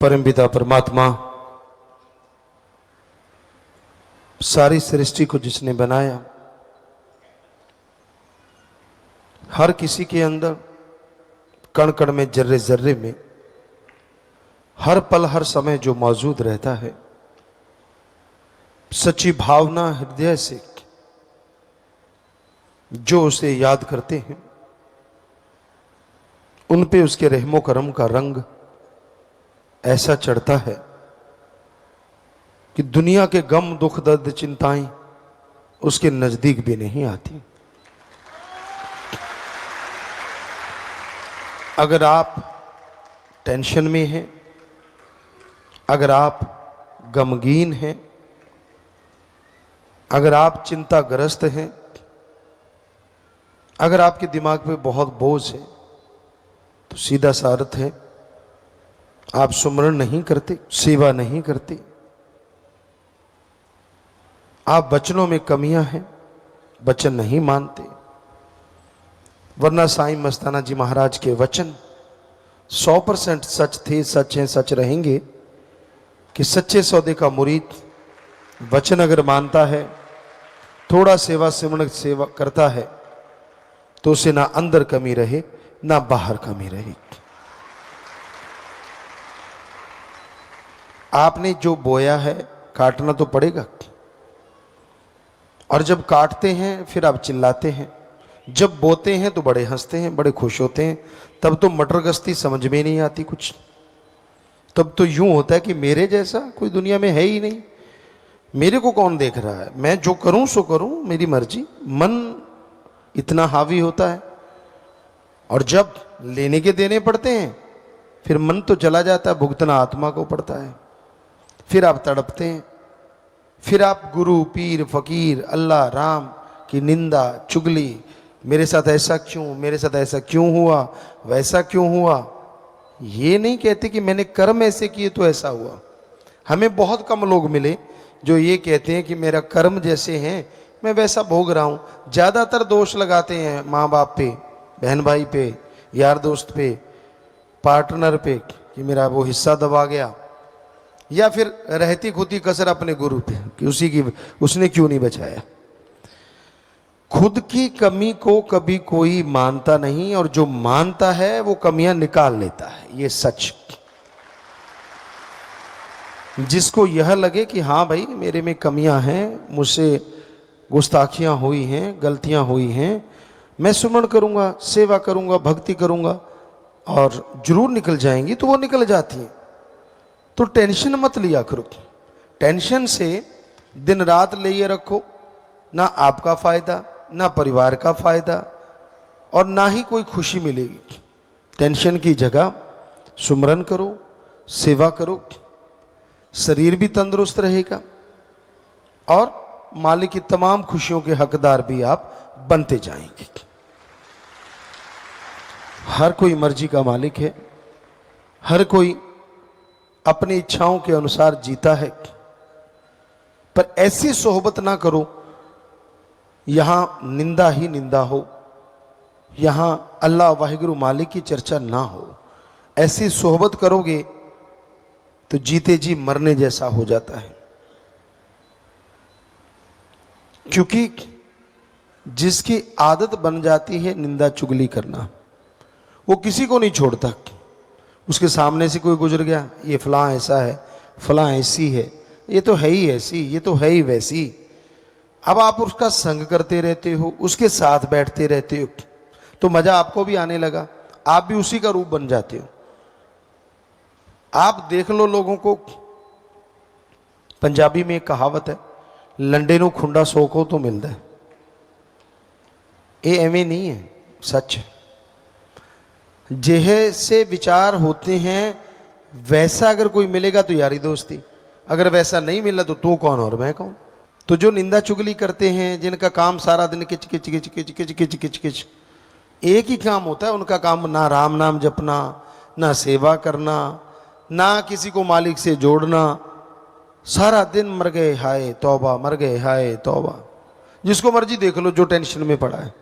परमपिता परमात्मा सारी सृष्टि को जिसने बनाया, हर किसी के अंदर कण कण में, जर्रे जर्रे में, हर पल हर समय जो मौजूद रहता है, सच्ची भावना हृदय से जो उसे याद करते हैं, उन पे उसके रहमो करम का रंग ऐसा चढ़ता है कि दुनिया के गम दुख दर्द चिंताएं उसके नजदीक भी नहीं आती। अगर आप टेंशन में हैं, अगर आप गमगीन हैं, अगर आप चिंताग्रस्त हैं, अगर आपके दिमाग पे बहुत बोझ है, तो सीधा सा अर्थ है आप सुमरण नहीं करते, सेवा नहीं करते, आप वचनों में कमियां हैं, वचन नहीं मानते। वरना साईं मस्ताना जी महाराज के वचन 100% सच थे, सच हैं, सच रहेंगे कि सच्चे सौदे का मुरीद वचन अगर मानता है, थोड़ा सेवा सिमरण सेवा करता है, तो उसे ना अंदर कमी रहे ना बाहर कमी रहे। आपने जो बोया है काटना तो पड़ेगा, और जब काटते हैं फिर आप चिल्लाते हैं, जब बोते हैं तो बड़े हंसते हैं, बड़े खुश होते हैं। तब तो मटर गश्ती समझ में नहीं आती कुछ। तब तो यूं होता है कि मेरे जैसा कोई दुनिया में है ही नहीं, मेरे को कौन देख रहा है, मैं जो करूं सो करूं, मेरी मर्जी। मन इतना हावी होता है, और जब लेने के देने पड़ते हैं फिर मन तो चला जाता है, भुगतना आत्मा को पड़ता है। फिर आप तड़पते हैं, फिर आप गुरु पीर फकीर अल्लाह राम की निंदा चुगली, मेरे साथ ऐसा क्यों, मेरे साथ ऐसा क्यों हुआ, वैसा क्यों हुआ। ये नहीं कहते कि मैंने कर्म ऐसे किए तो ऐसा हुआ। हमें बहुत कम लोग मिले जो ये कहते हैं कि मेरा कर्म जैसे हैं मैं वैसा भोग रहा हूं। ज्यादातर दोष लगाते हैं माँ बाप पे, बहन भाई पे, यार दोस्त पे, पार्टनर पे कि मेरा वो हिस्सा दबा गया, या फिर रहती खुदी कसर अपने गुरु पे कि उसने क्यों नहीं बचाया। खुद की कमी को कभी कोई मानता नहीं, और जो मानता है वो कमियां निकाल लेता है। ये सच। जिसको यह लगे कि हाँ भाई मेरे में कमियां हैं, मुझसे गुस्ताखियां हुई हैं, गलतियां हुई हैं, मैं सुमरण करूंगा, सेवा करूंगा, भक्ति करूंगा और जरूर निकल जाएंगी, तो वो निकल जाती हैं। तो टेंशन मत लिया करो। टेंशन से दिन रात लिए रखो, ना आपका फायदा, ना परिवार का फायदा, और ना ही कोई खुशी मिलेगी। टेंशन की जगह सुमरन करो, सेवा करो, शरीर भी तंदुरुस्त रहेगा और मालिक की तमाम खुशियों के हकदार भी आप बनते जाएंगे। हर कोई मर्जी का मालिक है, हर कोई अपनी इच्छाओं के अनुसार जीता है, पर ऐसी सोहबत ना करो यहां निंदा ही निंदा हो, यहां अल्लाह वाहिगुरु मालिक की चर्चा ना हो। ऐसी सोहबत करोगे तो जीते जी मरने जैसा हो जाता है। क्योंकि जिसकी आदत बन जाती है निंदा चुगली करना, वो किसी को नहीं छोड़ता। उसके सामने से कोई गुजर गया, ये फलां ऐसा है, फलां ऐसी है, ये तो है ही ऐसी, ये तो है ही वैसी। अब आप उसका संग करते रहते हो, उसके साथ बैठते रहते हो, तो मजा आपको भी आने लगा, आप भी उसी का रूप बन जाते हो। आप देख लो लोगों को। पंजाबी में एक कहावत है, लंडे नूं खुंडा सोको तो मिलता है। ये एवं नहीं है, सच है। जैसे विचार होते हैं वैसा अगर कोई मिलेगा तो यारी दोस्ती, अगर वैसा नहीं मिला तो तू कौन और मैं कौन। तो जो निंदा चुगली करते हैं, जिनका काम सारा दिन किच किच किच किच किच किच किच किच, एक ही काम होता है उनका काम, ना राम नाम जपना, ना सेवा करना, ना किसी को मालिक से जोड़ना। सारा दिन मर गए हाय तौबा, मर गए हाय तौबा। जिसको मर्जी देख लो जो टेंशन में पड़ा है,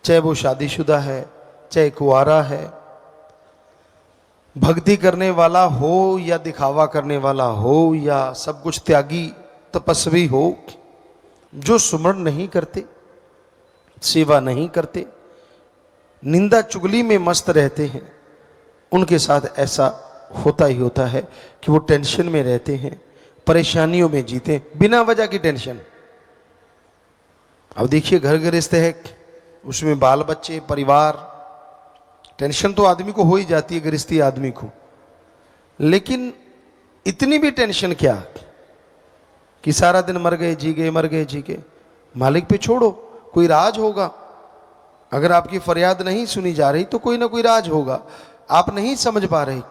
चाहे वो शादीशुदा है, चाहे कुआरा है, भक्ति करने वाला हो या दिखावा करने वाला हो या सब कुछ त्यागी तपस्वी हो, जो सुमरण नहीं करते, सेवा नहीं करते, निंदा चुगली में मस्त रहते हैं, उनके साथ ऐसा होता ही होता है कि वो टेंशन में रहते हैं, परेशानियों में जीते, बिना वजह की टेंशन। अब देखिए घर गृहस्थ है, उसमें बाल बच्चे, परिवार, टेंशन तो आदमी को हो ही जाती है, गृहस्थी आदमी को। लेकिन इतनी भी टेंशन क्या कि सारा दिन मर गए जी गए, मर गए जी गए। मालिक पे छोड़ो, कोई राज होगा। अगर आपकी फरियाद नहीं सुनी जा रही तो कोई ना कोई राज होगा, आप नहीं समझ पा रहे।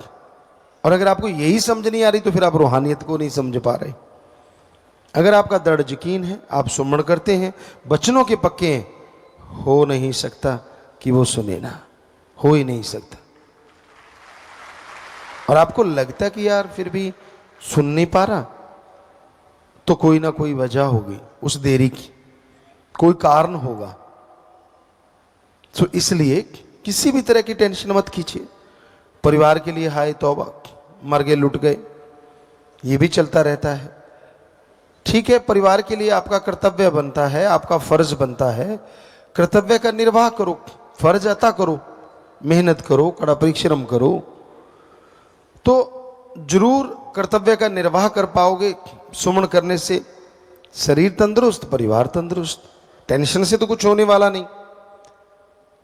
और अगर आपको यही समझ नहीं आ रही तो फिर आप रूहानियत को नहीं समझ पा रहे। अगर आपका दृढ़ यकीन है, आप सुमरण करते हैं, वचनों के पक्के हैं, हो नहीं सकता कि वो सुने ना, हो ही नहीं सकता। और आपको लगता कि यार फिर भी सुन नहीं पा रहा, तो कोई ना कोई वजह होगी उस देरी की, कोई कारण होगा। तो इसलिए किसी भी तरह की टेंशन मत कीजिए। परिवार के लिए हाय तौबा, मर गए लुट गए, ये भी चलता रहता है। ठीक है, परिवार के लिए आपका कर्तव्य बनता है, आपका फर्ज बनता है, कर्तव्य का निर्वाह करो, फर्ज अता करो, मेहनत करो, कड़ा परिश्रम करो, तो जरूर कर्तव्य का निर्वाह कर पाओगे। सुमन करने से शरीर तंदुरुस्त, परिवार तंदुरुस्त, टेंशन से तो कुछ होने वाला नहीं।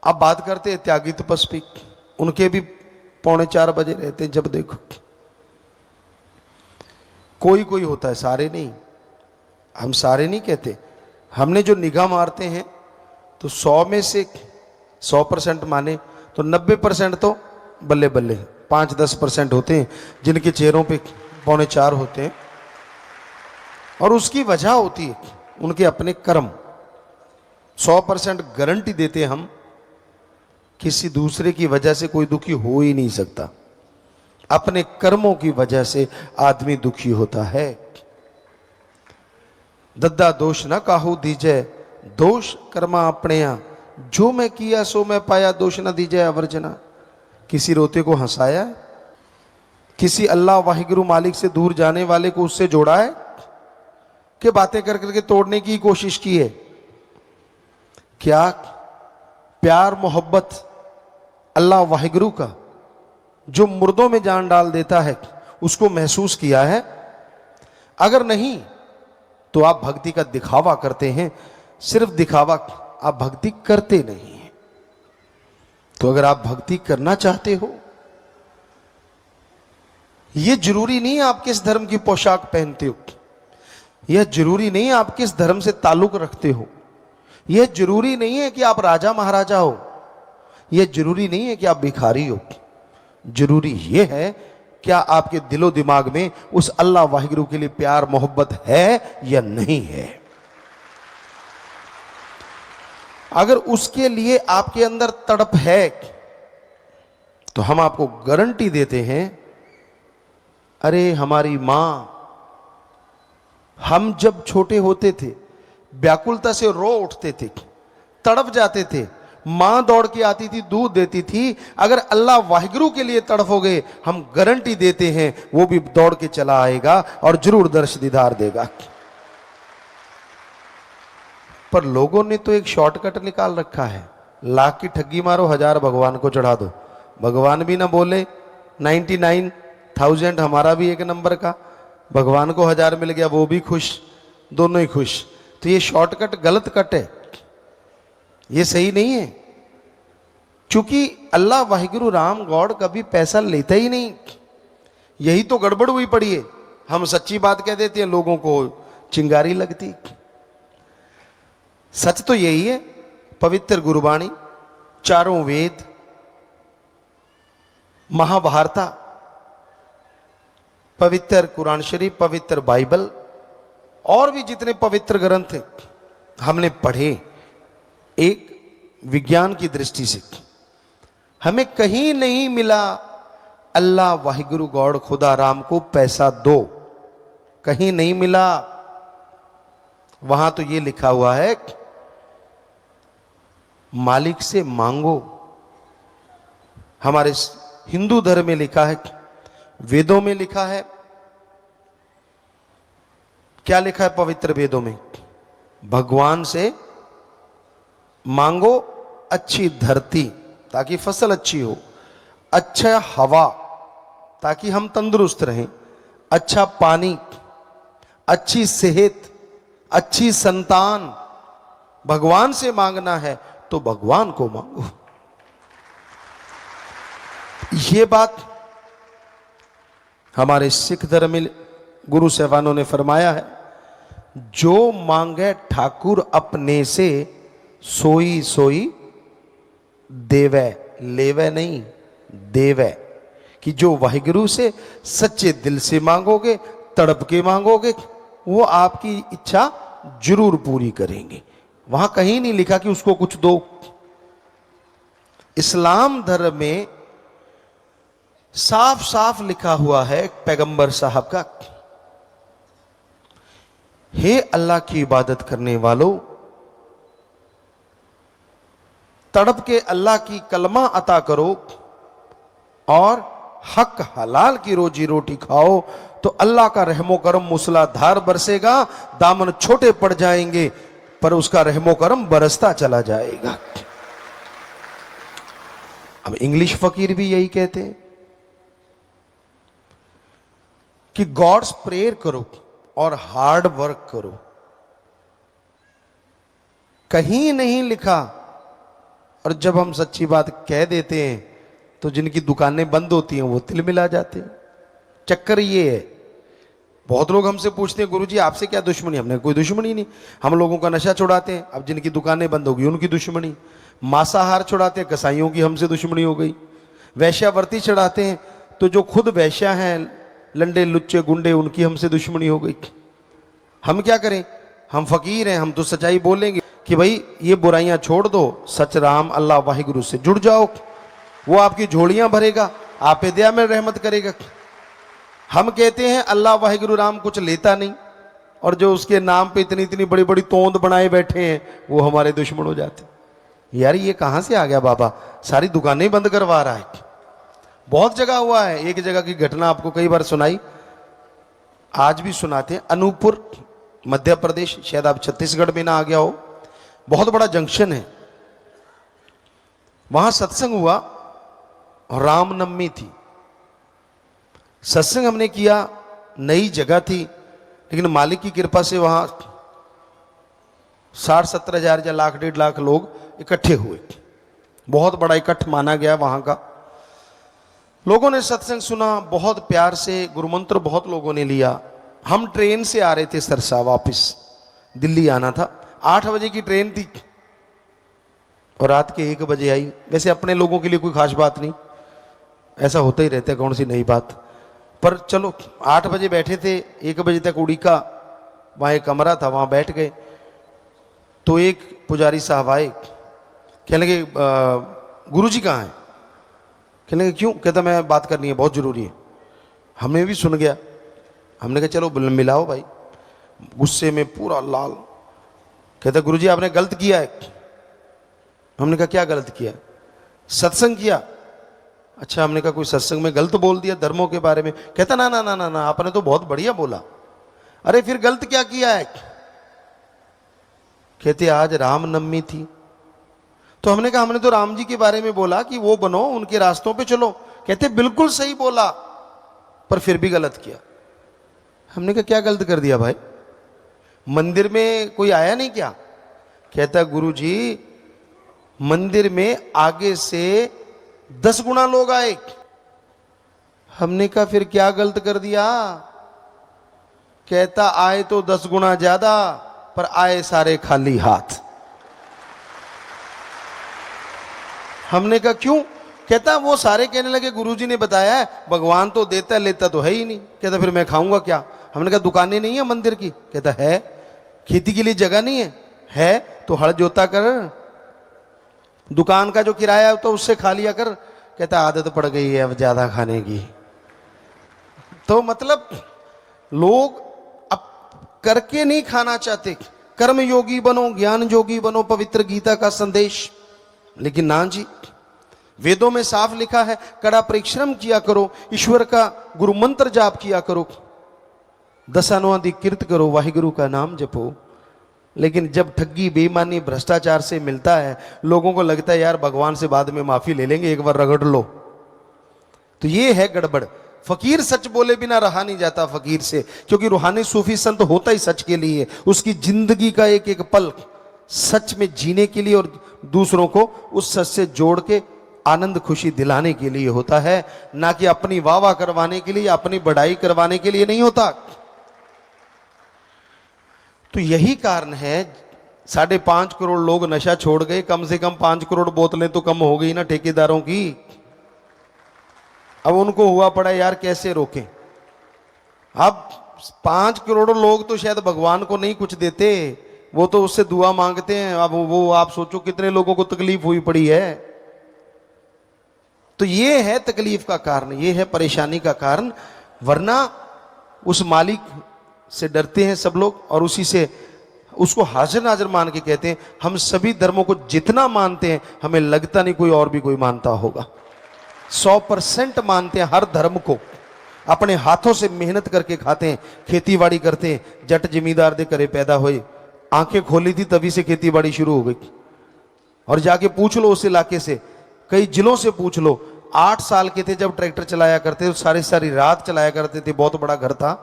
आप बात करते हैं त्यागी तपस्वी, उनके भी 3:45 बजे रहते हैं। जब देखो कोई कोई होता है, सारे नहीं, हम सारे नहीं कहते। हमने जो निगाह मारते हैं तो 100 में से 100% माने तो 90% तो बल्ले बल्ले, 5-10% होते हैं जिनके चेहरों पे 3:45 होते हैं। और उसकी वजह होती है उनके अपने कर्म। 100% गारंटी देते हम, किसी दूसरे की वजह से कोई दुखी हो ही नहीं सकता, अपने कर्मों की वजह से आदमी दुखी होता है। दद्दा दोष न काहू दीजय, दोष कर्मा अपने यहाँ, जो मैं किया सो मैं पाया, दोष न दीजय अवर्जना। किसी रोते को हंसाया है, किसी अल्लाह वाहिगुरु मालिक से दूर जाने वाले को उससे जोड़ा है, कि बातें कर करके तोड़ने की कोशिश की है? क्या प्यार मोहब्बत अल्लाह वाहिगुरु का जो मुर्दों में जान डाल देता है उसको महसूस किया है? अगर नहीं तो आप भक्ति का दिखावा करते हैं, सिर्फ दिखावा, आप भक्ति करते नहीं हैं। तो अगर आप भक्ति करना चाहते हो, यह जरूरी नहीं आप किस धर्म की पोशाक पहनते हो, यह जरूरी नहीं आप किस धर्म से ताल्लुक रखते हो, यह जरूरी नहीं है कि आप राजा महाराजा हो, यह जरूरी नहीं है कि आप भिखारी हो। जरूरी यह है क्या आपके दिलो दिमाग में उस अल्लाह वाहिगुरु के लिए प्यार मोहब्बत है या नहीं है। अगर उसके लिए आपके अंदर तड़प है तो हम आपको गारंटी देते हैं, अरे हमारी मां, हम जब छोटे होते थे व्याकुलता से रो उठते थे, तड़प जाते थे, मां दौड़ के आती थी, दूध देती थी। अगर अल्लाह वाहिगुरु के लिए तड़पोगे, हम गारंटी देते हैं वो भी दौड़ के चला आएगा और जरूर दर्श दीदार देगा। पर लोगों ने तो एक शॉर्टकट निकाल रखा है, लाख की ठगी मारो, 1000 भगवान को चढ़ा दो। भगवान भी ना बोले, 99,000 हमारा भी एक नंबर का, भगवान को 1000 मिल गया, वो भी खुश, दोनों ही खुश। तो ये शॉर्टकट गलत कट है, ये सही नहीं है। क्योंकि अल्लाह वाहिगुरु राम गॉड कभी पैसा लेता ही नहीं, यही तो गड़बड़ हुई पड़ी है। हम सच्ची बात कह देते हैं, लोगों को चिंगारी लगती। सच तो यही है, पवित्र गुरबाणी, चारों वेद, महाभारता, पवित्र कुरान शरीफ, पवित्र बाइबल और भी जितने पवित्र ग्रंथ हैं हमने पढ़े एक विज्ञान की दृष्टि से। हमें कहीं नहीं मिला अल्लाह वाहिगुरु गॉड खुदा राम को पैसा दो, कहीं नहीं मिला। वहां तो ये लिखा हुआ है मालिक से मांगो। हमारे हिंदू धर्म में लिखा है, वेदों में लिखा है। क्या लिखा है पवित्र वेदों में? भगवान से मांगो अच्छी धरती ताकि फसल अच्छी हो, अच्छा हवा ताकि हम तंदुरुस्त रहें, अच्छा पानी, अच्छी सेहत, अच्छी संतान। भगवान से मांगना है तो भगवान को मांगो। ये बात हमारे सिख धर्म में गुरु साहबानों ने फरमाया है, जो मांगे ठाकुर अपने से सोई सोई देवै, लेवै नहीं देवै। कि जो वाहिगुरु से सच्चे दिल से मांगोगे, तड़प के मांगोगे, वो आपकी इच्छा जरूर पूरी करेंगे। वहां कहीं नहीं लिखा कि उसको कुछ दो। इस्लाम धर्म में साफ साफ लिखा हुआ है पैगंबर साहब का, हे अल्लाह की इबादत करने वालों, तड़प के अल्लाह की कलमा अता करो और हक हलाल की रोजी रोटी खाओ, तो अल्लाह का रहमो करम मूसलाधार बरसेगा। दामन छोटे पड़ जाएंगे पर उसका रहमो करम बरसता चला जाएगा। अब इंग्लिश फकीर भी यही कहते हैं कि गॉड्स प्रेयर करो और हार्ड वर्क करो। कहीं नहीं लिखा। और जब हम सच्ची बात कह देते हैं तो जिनकी दुकानें बंद होती हैं वो तिल मिला जाते हैं। चक्कर ये है, बहुत लोग हमसे पूछते हैं गुरुजी आपसे क्या दुश्मनी? हमने कोई दुश्मनी नहीं, हम लोगों का नशा छुड़ाते हैं। अब जिनकी दुकानें बंद होगी उनकी दुश्मनी। मांसाहार छुड़ाते हैं, कसाईयों की हमसे दुश्मनी हो गई। वैश्यावर्ती चढ़ाते हैं तो जो खुद वैश्या हैं, लंडे लुच्चे गुंडे, उनकी हमसे दुश्मनी हो गई। हम क्या करें? हम फकीर हैं, हम तो सच्चाई बोलेंगे कि भाई ये बुराइयां छोड़ दो, सच राम अल्लाह वाहिगुरु से जुड़ जाओ, वो आपकी झोलियां भरेगा, आप पे दया में रहमत करेगा। हम कहते हैं अल्लाह वाहिगुरु राम कुछ लेता नहीं, और जो उसके नाम पे इतनी इतनी बड़ी बड़ी तोंद बनाए बैठे हैं वो हमारे दुश्मन हो जाते। यार ये कहां से आ गया बाबा? सारी दुकानें बंद करवा रहा है। बहुत जगह हुआ है। एक जगह की घटना आपको कई बार सुनाई, आज भी सुनाते हैं। अनूपपुर मध्य प्रदेश, शायद आप छत्तीसगढ़ में ना आ गया हो, बहुत बड़ा जंक्शन है। वहां सत्संग हुआ, रामनवमी थी। सत्संग हमने किया, नई जगह थी, लेकिन मालिक की कृपा से वहां 60-70 हजार या लाख 1.5 लाख लोग इकट्ठे हुए। बहुत बड़ा इकट्ठ माना गया वहां का। लोगों ने सत्संग सुना, बहुत प्यार से गुरुमंत्र बहुत लोगों ने लिया। हम ट्रेन से आ रहे थे सरसा, वापस दिल्ली आना था। 8 बजे की ट्रेन थी और रात के 1 बजे आई। वैसे अपने लोगों के लिए कोई खास बात नहीं, ऐसा होता ही रहता है, कौन सी नई बात। पर चलो 8 बजे बैठे थे, 1 बजे तक उड़ी का वहाँ एक कमरा था, वहाँ बैठ गए। तो एक पुजारी साहब आए, कहने लगे गुरुजी कहाँ हैं? कहने लगे क्यों? कहता मैं बात करनी है, बहुत ज़रूरी है। हमने भी सुन गया। हमने कहा चलो मिलाओ भाई। गुस्से में पूरा लाल, कहता गुरुजी आपने गलत किया है। हमने कहा क्या गलत किया? सत्संग किया। अच्छा, हमने कहा कोई सत्संग में गलत बोल दिया धर्मों के बारे में? कहता ना ना ना ना ना, आपने तो बहुत बढ़िया बोला। अरे फिर गलत क्या किया है? कहते आज रामनवमी थी। तो हमने कहा हमने तो राम जी के बारे में बोला कि वो बनो, उनके रास्तों पे चलो। कहते बिल्कुल सही बोला, पर फिर भी गलत किया। हमने कहा क्या गलत कर दिया भाई? मंदिर में कोई आया नहीं क्या? कहता गुरुजी मंदिर में आगे से 10 गुना लोग आए। हमने कहा फिर क्या गलत कर दिया? कहता आए तो 10 गुना ज्यादा, पर आए सारे खाली हाथ। हमने कहा क्यों? कहता वो सारे कहने लगे गुरुजी ने बताया है भगवान तो देता लेता तो है ही नहीं। कहता फिर मैं खाऊंगा क्या? हमने कहा दुकानें नहीं है मंदिर की? कहता है। खेती के लिए जगह नहीं है? है तो हल जोता कर, दुकान का जो किराया है तो उससे खा लिया कर। कहता आदत पड़ गई है अब ज्यादा खाने की। तो मतलब लोग अब करके नहीं खाना चाहते। कर्म योगी बनो, ज्ञान योगी बनो, पवित्र गीता का संदेश। लेकिन ना जी, वेदों में साफ लिखा है, कड़ा परिश्रम किया करो, ईश्वर का गुरु मंत्र जाप किया करो, दशानुआदि कीर्त करो, वाहिगुरु का नाम जपो। लेकिन जब ठगी, बेईमानी, भ्रष्टाचार से मिलता है, लोगों को लगता है यार भगवान से बाद में माफी ले लेंगे, एक बार रगड़ लो। तो ये है गड़बड़। फकीर सच बोले बिना रहा नहीं जाता फकीर से, क्योंकि रूहानी सूफी संत होता ही सच के लिए। उसकी जिंदगी का एक एक पल सच में जीने के लिए और दूसरों को उस सच से जोड़ के आनंद खुशी दिलाने के लिए होता है, ना कि अपनी वाह वाह करवाने के लिए, अपनी बढ़ाई करवाने के लिए नहीं होता। तो यही कारण है 5.5 करोड़ लोग नशा छोड़ गए, कम से कम 5 करोड़ बोतलें तो कम हो गई ना ठेकेदारों की। अब उनको हुआ पड़ा यार कैसे रोकें। अब 5 करोड़ लोग तो शायद भगवान को नहीं कुछ देते, वो तो उससे दुआ मांगते हैं। अब वो आप सोचो कितने लोगों को तकलीफ हुई पड़ी है। तो ये है तकलीफ का कारण, ये है परेशानी का कारण। वरना उस मालिक से डरते हैं सब लोग और उसी से उसको हाजिर नाजिर मान के कहते हैं। हम सभी धर्मों को जितना मानते हैं, हमें लगता नहीं कोई और भी कोई मानता होगा। 100% मानते हैं हर धर्म को, अपने हाथों से मेहनत करके खाते हैं, खेती बाड़ी करते हैं। जट जमींदार दे करे पैदा हुए, आंखें खोली थी तभी से खेती बाड़ी शुरू हो गई। और जाके पूछ लो उस इलाके से, कई जिलों से पूछ लो, 8 साल के थे जब ट्रैक्टर चलाया करते थे, सारी सारी रात चलाया करते थे, बहुत बड़ा घर था,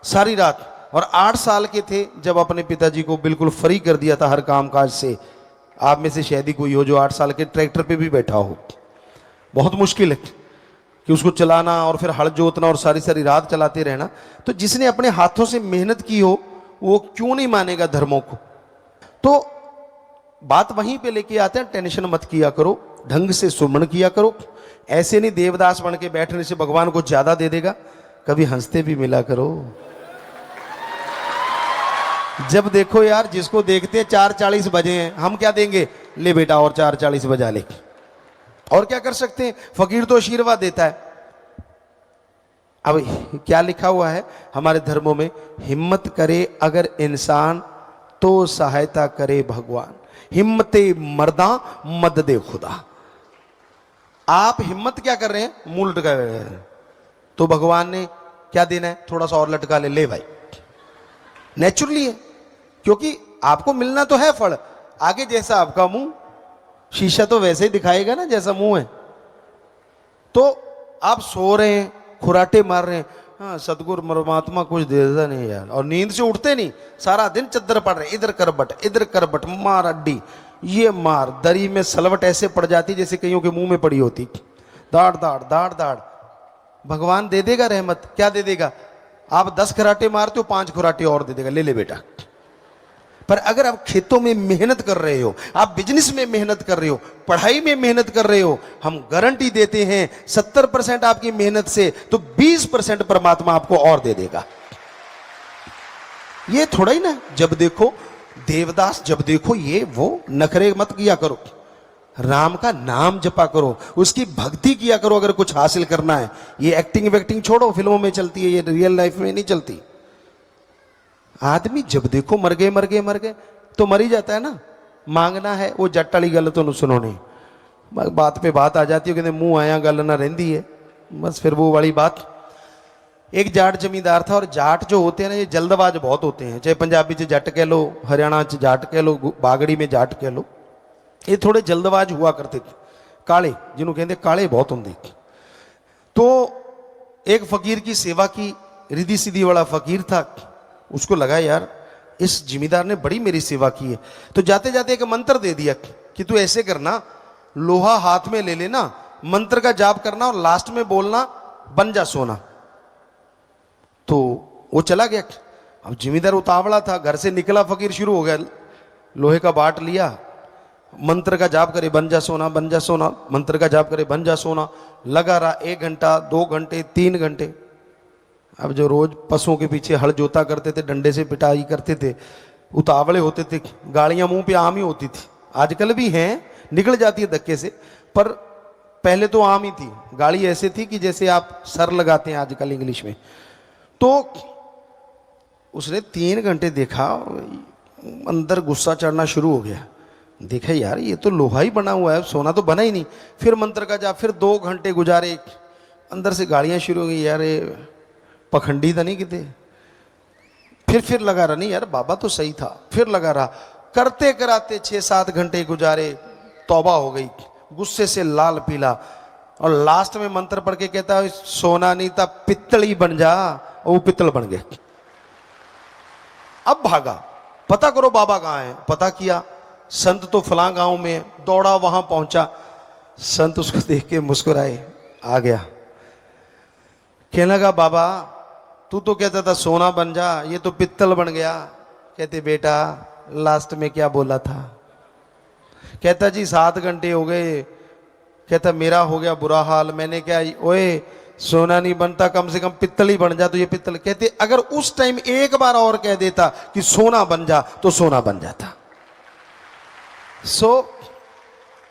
सारी रात। और 8 साल के थे जब अपने पिताजी को बिल्कुल फ्री कर दिया था हर काम काज से। आप में से शायद ही कोई हो जो 8 साल के ट्रैक्टर पे भी बैठा हो। बहुत मुश्किल है कि उसको चलाना और फिर हल जोतना और सारी सारी रात चलाते रहना। तो जिसने अपने हाथों से मेहनत की हो वो क्यों नहीं मानेगा धर्मों को। तो बात वहीं पे लेके आते हैं, टेंशन मत किया करो, ढंग से सुमन किया करो। ऐसे नहीं देवदास बन के बैठने से भगवान को ज्यादा दे देगा, कभी हंसते भी मिला करो। जब देखो यार जिसको देखते हैं 4:40 बजे हैं, हम क्या देंगे, ले बेटा और 4:40 बजा ले। और क्या कर सकते हैं, फकीर तो आशीर्वाद देता है। अब क्या लिखा हुआ है हमारे धर्मों में, हिम्मत करे अगर इंसान तो सहायता करे भगवान, हिम्मते मर्दा मद दे खुदा। आप हिम्मत क्या कर रहे हैं, मुंह लटका रहे हैं, तो भगवान ने क्या देना है, थोड़ा सा और लटका ले, ले भाई। नेचुरली है, क्योंकि आपको मिलना तो है फल। आगे जैसा आपका मुंह, शीशा तो वैसे ही दिखाएगा ना जैसा मुंह है। तो आप सो रहे हैं, खुराटे मार रहे हैं, हाँ सतगुरु परमात्मा कुछ देता नहीं यार, और नींद से उठते नहीं, सारा दिन चद्दर पड़ रहे, इधर करबट मार अड्डी, ये मार, दरी में सलवट ऐसे पड़ जाती जैसे कईयों के मुंह में पड़ी होती, दाड़ दाड़ दाड़ दाड़। भगवान दे देगा रहमत, क्या दे देगा, आप 10 खराटे मारते हो, 5 खराटे और दे देगा, ले ले बेटा। पर अगर आप खेतों में मेहनत कर रहे हो, आप बिजनेस में मेहनत कर रहे हो, पढ़ाई में मेहनत कर रहे हो, हम गारंटी देते हैं 70% आपकी मेहनत से तो 20% परमात्मा आपको और दे देगा। ये थोड़ा ही ना, जब देखो देवदास, जब देखो ये वो, नखरे मत किया करो, राम का नाम जपा करो, उसकी भक्ति किया करो अगर कुछ हासिल करना है। ये एक्टिंग वैक्टिंग छोड़ो, फिल्मों में चलती है, ये रियल लाइफ में नहीं चलती। आदमी जब देखो मर गए तो मर ही जाता है ना। मांगना है वो जट वाली गल तो सुनो नहीं, बात पे बात आ जाती है, कहते मुंह आया गल ना रही है, बस फिर वो वाली बात। एक जाट जमींदार था, और जाट जो होते हैं ना ये जल्दबाज बहुत होते हैं, चाहे पंजाबी च जट कह लो, हरियाणा च जाट कह लो, बागड़ी में जाट कह लो, ये थोड़े जल्दबाज हुआ करते थे, काले, जिन्हों कहते काले बहुत होंगे। तो एक फकीर की सेवा की, रिद्धि सीधी वाला फकीर था, उसको लगा यार इस जिमीदार ने बड़ी मेरी सेवा की है, तो जाते जाते एक मंत्र दे दिया कि तू ऐसे करना, लोहा हाथ में ले लेना, मंत्र का जाप करना और लास्ट में बोलना बन जा सोना। तो वो चला गया। अब जिमीदार उतावला था, घर से निकला, फकीर शुरू हो गया, लोहे का बाट लिया, मंत्र का जाप करे बन जा सोना, बन जा सोना, मंत्र का जाप करे बन जा सोना, लगा रहा 1 घंटा 2 घंटे 3 घंटे। अब जो रोज पशुओं के पीछे हल जोता करते थे, डंडे से पिटाई करते थे, उतावले होते थे, गालियां मुंह पे आम ही होती थी, आजकल भी हैं, निकल जाती है धक्के से, पर पहले तो आम ही थी। गाली ऐसे थी कि जैसे आप सर लगाते हैं आजकल इंग्लिश में। तो उसने 3 घंटे देखा, अंदर गुस्सा चढ़ना शुरू हो गया, देखा यार ये तो लोहा ही बना हुआ है, सोना तो बना ही नहीं। फिर मंत्र का जाप, फिर 2 घंटे गुजारे, अंदर से गालियां शुरू हो गई, यार ये पखंडी था नहीं किते। फिर लगा रहा, नहीं यार बाबा तो सही था, फिर लगा रहा, करते कराते 6-7 घंटे गुजारे, तौबा हो गई, गुस्से से लाल पीला, और लास्ट में मंत्र पढ़ के कहता है सोना नहीं था पित्तल ही बन जा, वो पित्तल बन गए। अब भागा, पता करो बाबा कहाँ है। पता किया, संत तो फलां गांव में, दौड़ा वहां पहुंचा, संत उसको देख के मुस्कुराए, आ गया। कहने लगा बाबा तू तो कहता था सोना बन जा, ये तो पित्तल बन गया। कहते बेटा लास्ट में क्या बोला था? कहता जी 7 घंटे हो गए। कहता मेरा हो गया बुरा हाल, मैंने क्या, ओए सोना नहीं बनता, कम से कम पित्तल ही बन जा, तो ये पित्तल। कहते अगर उस टाइम एक बार और कह देता कि सोना बन जा तो सोना बन जाता।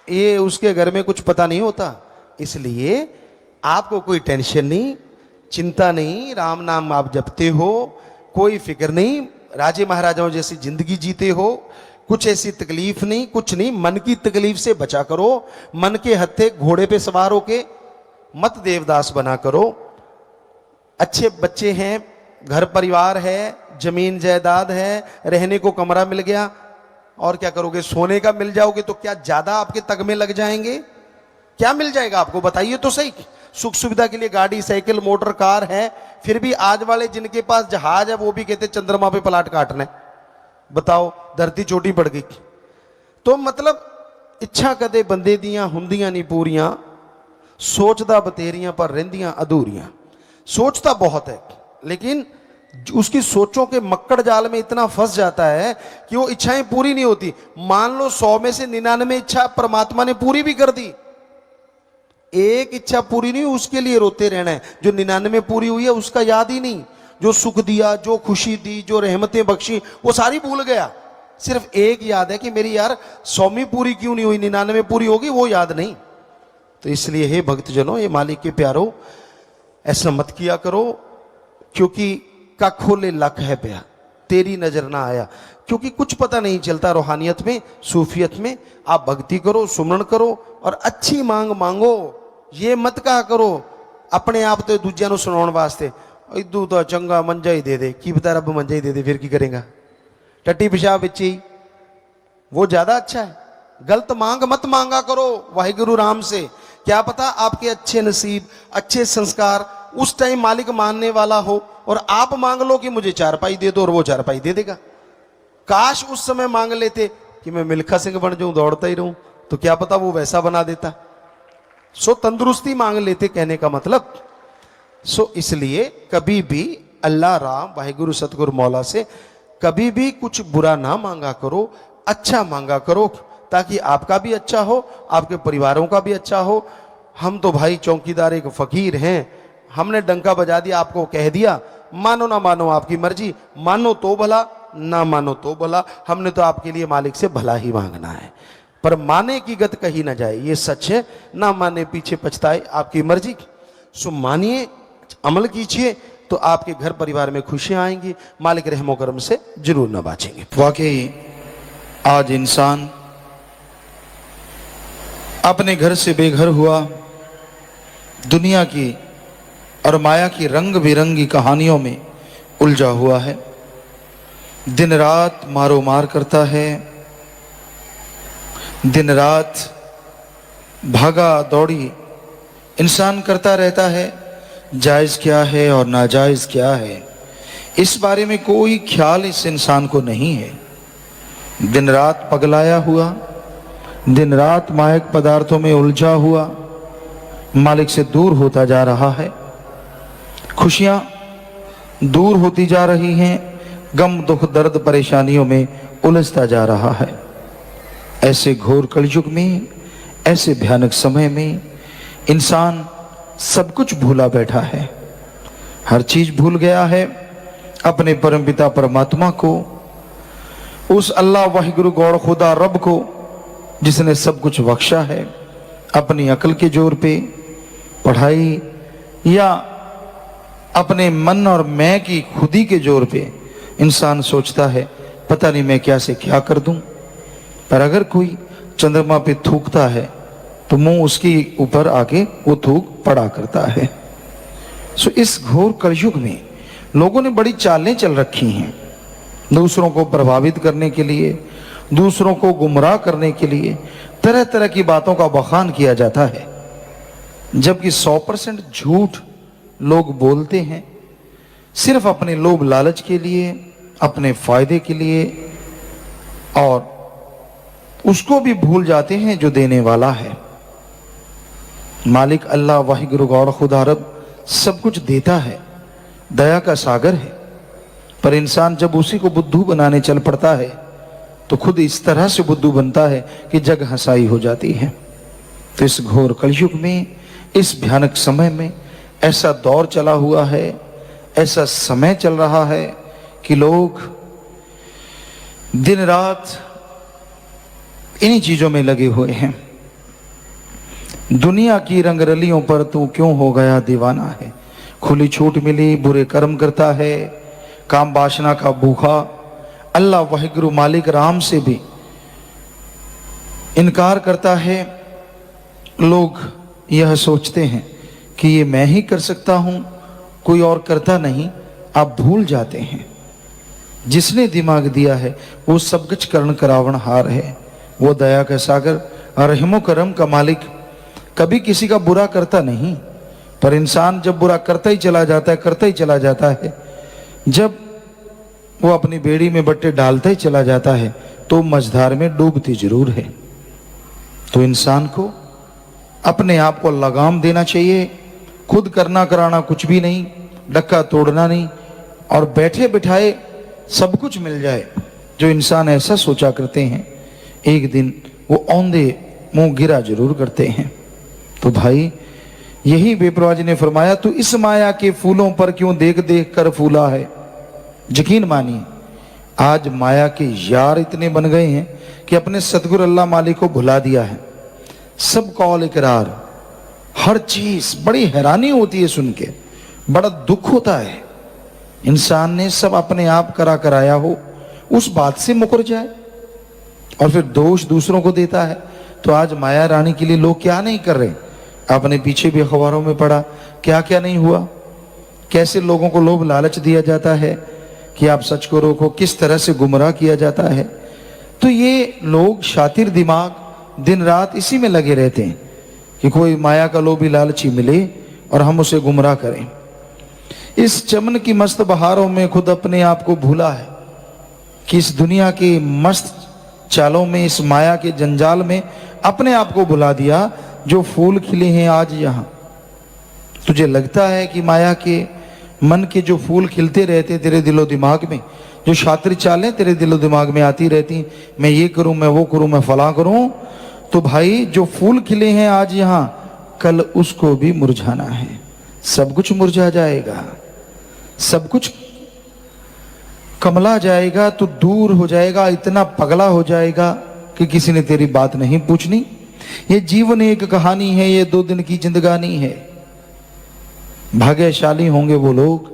ये उसके घर में कुछ पता नहीं होता, इसलिए आपको कोई टेंशन नहीं, चिंता नहीं, राम नाम आप जपते हो, कोई फिक्र नहीं, राजे महाराजाओं जैसी जिंदगी जीते हो, कुछ ऐसी तकलीफ नहीं, कुछ नहीं। मन की तकलीफ से बचा करो, मन के हत्थे घोड़े पे सवार होके मत देवदास बना करो। अच्छे बच्चे हैं, घर परिवार है, जमीन जायदाद है, रहने को कमरा मिल गया, और क्या करोगे? सोने का मिल जाओगे तो क्या ज्यादा आपके तग में लग जाएंगे? क्या मिल जाएगा आपको बताइए तो सही। सुख सुविधा के लिए गाड़ी, साइकिल, मोटर, कार है, फिर भी आज वाले जिनके पास जहाज है वो भी कहते चंद्रमा पे प्लाट काटना है। बताओ, धरती छोटी पड़ गई। तो मतलब इच्छा कदे बंदे दियां हुंदियां नहीं पूरियां, सोचदा बतेरियां पर रहंदियां अधूरियां। सोचता बहुत है, लेकिन उसकी सोचों के मक्कड़ जाल में इतना फंस जाता है कि वो इच्छाएं पूरी नहीं होती। मान लो 100 में से 99 इच्छा परमात्मा ने पूरी भी कर दी, एक इच्छा पूरी नहीं, उसके लिए रोते रहना है। जो 99 पूरी हुई है उसका याद ही नहीं, जो सुख दिया, जो खुशी दी, जो रहमतें बख्शी, वो सारी भूल गया। सिर्फ एक याद है कि मेरी यार 100वीं पूरी क्यों नहीं हुई, 99 पूरी होगी, वो याद नहीं। तो इसलिए हे भक्तजनों, ये मालिक के प्यारो, ऐसा मत किया करो, क्योंकि का खोले लक है प्या, तेरी नजर ना आया। क्योंकि कुछ पता नहीं चलता रूहानियत में, सूफियत में। आप भक्ति करो, सुमरण करो और अच्छी मांग मांगो। ये मत कहा करो अपने आप तो दूजिया ਨੂੰ ਸੁਣਾਉਣ ਵਾਸਤੇ, इदू तो चंगा मंजा ही दे दे, की पता रब मंजा ही दे दे, फिर की करेगा? टट्टी पेशाब बिच ही, वो ज्यादा अच्छा है। गलत मांग मत मांगा करो वाहिगुरु राम से। क्या पता आपके अच्छे नसीब, अच्छे संस्कार उस टाइम मालिक मानने वाला हो, और आप मांग लो कि मुझे 4 पाई दे दो, और वो 4 पाई दे देगा। काश उस समय मांग लेते कि मैं मिल्खा सिंह बन जाऊं, दौड़ता ही रहूं, तो क्या पता वो वैसा बना देता। सो तंदुरुस्ती मांग लेते, कहने का मतलब। सो इसलिए कभी भी अल्लाह राम वाहिगुरु सतगुरु मौला से कभी भी कुछ बुरा ना मांगा करो, अच्छा मांगा करो, ताकि आपका भी अच्छा हो, आपके परिवारों का भी अच्छा हो। हम तो भाई चौकीदार एक फकीर हैं, हमने डंका बजा दिया, आपको कह दिया, मानो ना मानो आपकी मर्जी, मानो तो भला, ना मानो तो भला। हमने तो आपके लिए मालिक से भला ही मांगना है, पर माने की गत कही ना जाए, ये सच है। ना माने पीछे पछताए, आपकी मर्जी। सो मानिए, अमल कीजिए, तो आपके घर परिवार में खुशियां आएंगी, मालिक रहमो करम से जरूर नवाजेंगे। वाकई आज इंसान अपने घर से बेघर हुआ, दुनिया की और माया की रंग बिरंगी कहानियों में उलझा हुआ है, दिन रात मारो मार करता है, दिन रात भागा दौड़ी इंसान करता रहता है। जायज़ क्या है और नाजायज़ क्या है, इस बारे में कोई ख्याल इस इंसान को नहीं है। दिन रात पगलाया हुआ, दिन रात मायक पदार्थों में उलझा हुआ, मालिक से दूर होता जा रहा है। खुशियां दूर होती जा रही हैं, गम दुख दर्द परेशानियों में उलझता जा रहा है। ऐसे घोर कलयुग में, ऐसे भयानक समय में इंसान सब कुछ भूला बैठा है, हर चीज भूल गया है। अपने परमपिता परमात्मा को, उस अल्लाह वाहिगुरु गौड़ खुदा रब को, जिसने सब कुछ बख्शा है। अपनी अकल के जोर पे, पढ़ाई या अपने मन और मैं की खुदी के जोर पे इंसान सोचता है, पता नहीं मैं क्या से क्या कर दूं, पर अगर कोई चंद्रमा पे थूकता है तो मुंह उसके ऊपर आके वो थूक पड़ा करता है। सो इस घोर कलयुग में लोगों ने बड़ी चालें चल रखी हैं, दूसरों को प्रभावित करने के लिए, दूसरों को गुमराह करने के लिए तरह तरह की बातों का बखान किया जाता है, जबकि 100% झूठ लोग बोलते हैं सिर्फ अपने लोभ लालच के लिए, अपने फायदे के लिए, और उसको भी भूल जाते हैं जो देने वाला है। मालिक अल्लाह वाहिगुरु गौड़ खुदा रब सब कुछ देता है, दया का सागर है, पर इंसान जब उसी को बुद्धू बनाने चल पड़ता है तो खुद इस तरह से बुद्धू बनता है कि जग हंसाई हो जाती है। तो इस घोर कलयुग में, इस भयानक समय में ऐसा दौर चला हुआ है, ऐसा समय चल रहा है कि लोग दिन रात इन्हीं चीजों में लगे हुए हैं। दुनिया की रंगरलियों पर तू क्यों हो गया दीवाना है, खुली छूट मिली बुरे कर्म करता है, काम वासना का भूखा। अल्लाह वाहिगुरु मालिक राम से भी इनकार करता है। लोग यह सोचते हैं कि ये मैं ही कर सकता हूं, कोई और करता नहीं। आप भूल जाते हैं जिसने दिमाग दिया है वो सब कुछ कर्ण करावण हार है, वो दया का सागर रहमो करम का मालिक कभी किसी का बुरा करता नहीं। पर इंसान जब बुरा करता ही चला जाता है, करता ही चला जाता है, जब वो अपनी बेड़ी में बट्टे डालता ही चला जाता है तो मझधार में डूबती जरूर है। तो इंसान को अपने आप को लगाम देना चाहिए, खुद करना कराना कुछ भी नहीं, डक्का तोड़ना नहीं, और बैठे बिठाए सब कुछ मिल जाए। जो इंसान ऐसा सोचा करते हैं एक दिन वो औंधे मुंह गिरा जरूर करते हैं। तो भाई यही बेपरवाह जी ने फरमाया, तू इस माया के फूलों पर क्यों देख देख कर फूला है। यकीन मानिए आज माया के यार इतने बन गए हैं कि अपने सतगुरु अल्लाह मालिक को भुला दिया है। सब कौल इकरार, हर चीज बड़ी हैरानी होती है सुन के, बड़ा दुख होता है। इंसान ने सब अपने आप करा कराया हो, उस बात से मुकर जाए और फिर दोष दूसरों को देता है। तो आज माया रानी के लिए लोग क्या नहीं कर रहे। आपने पीछे भी अखबारों में पढ़ा क्या क्या नहीं हुआ, कैसे लोगों को लोभ लालच दिया जाता है कि आप सच को रोको, किस तरह से गुमराह किया जाता है। तो ये लोग शातिर दिमाग दिन रात इसी में लगे रहते हैं कि कोई माया का लोभी लालची मिले और हम उसे गुमराह करें। इस चमन की मस्त बहारों में खुद अपने आप को भूला है कि इस दुनिया के मस्त चालों में, इस माया के जंजाल में अपने आप को भुला दिया। जो फूल खिले हैं आज यहाँ, तुझे लगता है कि माया के मन के जो फूल खिलते रहते तेरे दिलो दिमाग में, जो शातिर चालें तेरे दिलो दिमाग में आती रहती, मैं ये करूं, मैं वो करूं, मैं फला करूं, तो भाई जो फूल खिले हैं आज यहाँ, कल उसको भी मुरझाना है। सब कुछ मुरझा जाएगा, सब कुछ कमला जाएगा, तो दूर हो जाएगा, इतना पगला हो जाएगा कि किसी ने तेरी बात नहीं पूछनी। ये जीवन एक कहानी है, ये 2 दिन की जिंदगानी है। भाग्यशाली होंगे वो लोग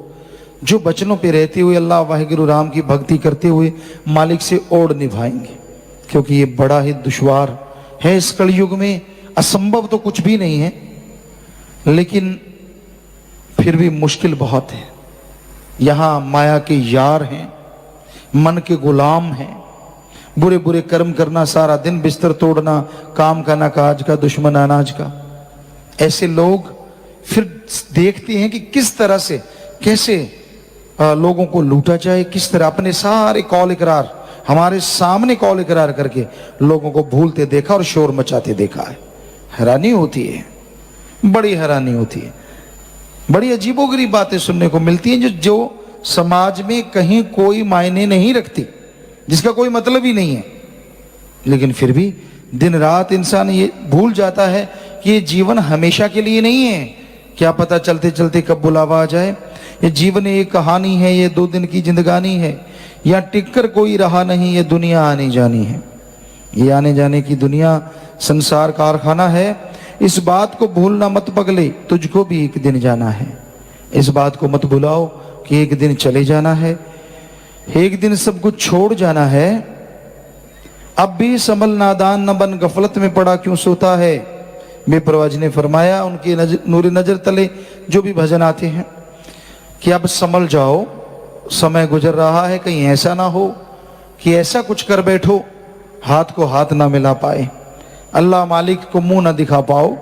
जो बचनों पे रहते हुए अल्लाह वाहिगुरु राम की भक्ति करते हुए मालिक से ओढ़ निभाएंगे, क्योंकि ये बड़ा ही दुश्वार है इस कलयुग में। असंभव तो कुछ भी नहीं है, लेकिन फिर भी मुश्किल बहुत है। यहां माया के यार हैं, मन के गुलाम हैं, बुरे बुरे कर्म करना, सारा दिन बिस्तर तोड़ना, काम का ना काज का, दुश्मन अनाज का। ऐसे लोग फिर देखते हैं कि किस तरह से, कैसे लोगों को लूटा जाए, किस तरह अपने सारे कौल इकरार हमारे सामने कौल इकरार करके लोगों को भूलते देखा और शोर मचाते देखा है। हैरानी होती है, बड़ी हैरानी होती है। बड़ी अजीबोगरीब बातें सुनने को मिलती हैं जो समाज में कहीं कोई मायने नहीं रखती, जिसका कोई मतलब ही नहीं है। लेकिन फिर भी दिन रात इंसान ये भूल जाता है कि ये जीवन हमेशा के लिए नहीं है। क्या पता चलते चलते कब बुलावा आ जाए। ये जीवन एक कहानी है, ये 2 दिन की जिंदगानी है। यहाँ टिक कर कोई रहा नहीं, ये दुनिया आने जानी है। ये आने जाने की दुनिया संसार कारखाना है। इस बात को भूलना मत पगले, तुझको भी एक दिन जाना है। इस बात को मत भुलाओ कि एक दिन चले जाना है, एक दिन सब कुछ छोड़ जाना है। अब भी संभल नादान न बन गफलत में पड़ा क्यों सोता है। बेपरवाह जी ने फरमाया उनकी नूरी नजर तले जो भी भजन आते हैं कि अब संभल जाओ, समय गुजर रहा है, कहीं ऐसा ना हो कि ऐसा कुछ कर बैठो हाथ को हाथ ना मिला पाए, अल्लाह मालिक को मुंह ना दिखा पाओ।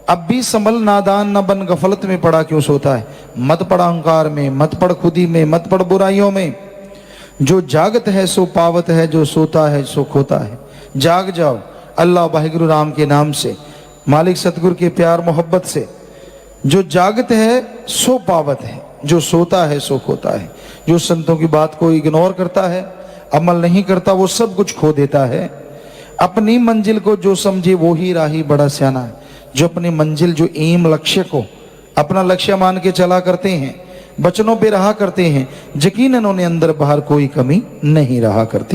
अब भी संभल नादान न बन गफलत में पड़ा क्यों सोता है। मत पड़ अहंकार में, मत पड़ खुदी में, मत पड़ बुराइयों में। जो जागत है सो पावत है, जो सोता है सो खोता है। जाग जाओ अल्लाह वाहिगुरु राम के नाम से, मालिक सतगुरु के प्यार मोहब्बत से। जो जागत है सो पावत है, जो सोता है सो खोता है। जो संतों की बात को इग्नोर करता है, अमल नहीं करता, वो सब कुछ खो देता है। अपनी मंजिल को जो समझे वो ही राही बड़ा सियाना है। जो अपनी मंजिल, जो एम, लक्ष्य को अपना लक्ष्य मान के चला करते हैं, वचनों पे रहा करते हैं, यकीनन उन्हें अंदर बाहर कोई कमी नहीं रहा करती।